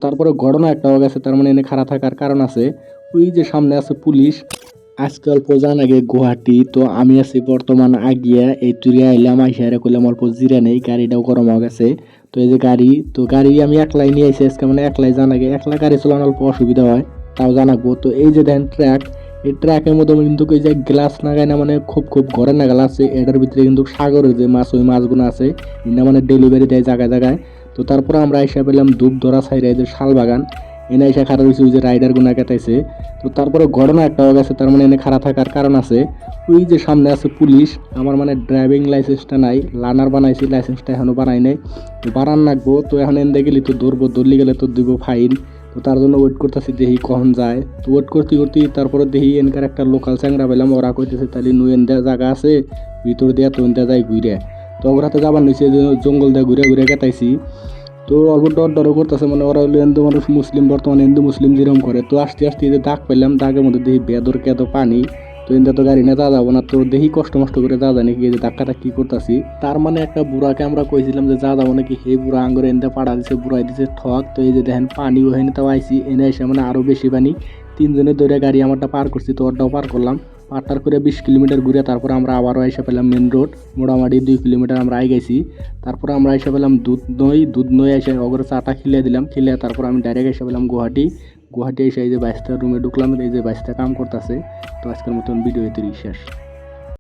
তারপরে ঘটনা একটা হয়ে গেছে, তার মানে এনে খাড়া থাকার কারণ আছে। ওই যে সামনে আছে পুলিশ। আজকে অল্প জান আগে গুয়াহাটি, তো আমি আছি বর্তমান আগিয়া এই তুরিয়া আইলাম, আইসা করলাম অল্প জিরা নেই, গাড়িটাও গরম হয়ে গেছে। তো এই যে গাড়ি, তো গাড়ি আমি একলাই নিয়ে আইসি আজকে, মানে একলাই জান আগে, একলা গাড়ি চালানো অল্প অসুবিধা হয়, তাও জানাবো। তো এই যে দেখেন ট্র্যাক, এই ট্র্যাকের মধ্যে কিন্তু ওই যে গ্লাস নাগায় না, মানে খুব খুব ঘরে নাগাল আছে, এটার ভিতরে কিন্তু সাগরের যে মাছ, ওই মাছগুলো আছে, এটা মানে ডেলিভারি দেয় জায়গায় জায়গায়। তো তারপরে আমরা আইসা পেলাম ধূপ ধরা সাইডে, এই যে শাল বাগান, এনে আইসা খারাপ হয়েছে, ওই যে রাইডার গুনা কেটাইছে। তো তারপরে ঘটনা একটা হয়ে গেছে, তার মানে এনে খারাপ থাকার কারণ আছে। ওই যে সামনে আছে পুলিশ, আমার মানে ড্রাইভিং লাইসেন্সটা নাই, লার্নার বানাইছি, লাইসেন্সটা এখনো বানাই নাই, তো বানান রাখবো। তো এখন এনে গেলি তো ধরবো, ধরলি গেলে তো দিব ফাইন। তো তার জন্য ওয়েট করতেছি, দেখি কখন যায়। তো ওয়েট করতে করতে তারপরে দেখি এনকার একটা লোকাল চ্যাংরা পেলাম, ওরা কইতেছে তাহলে নুয়েন দেওয়া জায়গা আছে ভিতর দেওয়া, তো দেওয়া যায় ঘুরে। তো ওর হাতে যাবার নিচে জঙ্গল দিয়ে ঘুরে ঘুরে কেটাইছি। তো অল্প ডর ডরও করতেছে, মানে ওরা হলো হিন্দু মানুষ, মুসলিম, বর্তমানে হিন্দু মুসলিম যেরকম করে। তো আস্তে আস্তে যে দাগ পেলাম, দাগের মধ্যে দেখি বেদর কে এত পানি। তো এনটা তো গাড়ি নিয়ে যা যাবো না, তো দেখি কষ্ট মষ্ট করে যা যায় নাকি, এই যে ধাক্কাটা কি করতেছি। তার মানে একটা বুড়াকে আমরা কইছিলাম যে যা যাবো নাকি, হে বুড়া আঙ্গুরে এনটা পাড়া দিছে, বুড়াই দিছে ঠক। তো এই যে দেখেন পানি ওখানে তাও আইসি, এনে এসে মানে আরো বেশি পানি। তিনজনের ধরে গাড়ি আমারটা পার করছি, তো ওরটাও পার করলাম। পার করে 20 কিলোমিটার ঘুরে তারপরে আমরা আবারও এসে পেলাম মেন রোড, মোটামুটি 2 কিলোমিটার আমরা আই গেছি। তারপরে আমরা এসে পেলাম দুধ নই এসে ওগুলো চাটা খিলিয়ে দিলাম, খিলিয়ে তারপর আমি ডাইরেক্ট এসে পেলাম গুয়াহাটি। গুয়াহাটি এসে এই যে বাইশটা রুমে ঢুকলাম, এই যে বাইশটা কাম করতেছে। তো আজকের মতন ভিডিও এতে শেষ।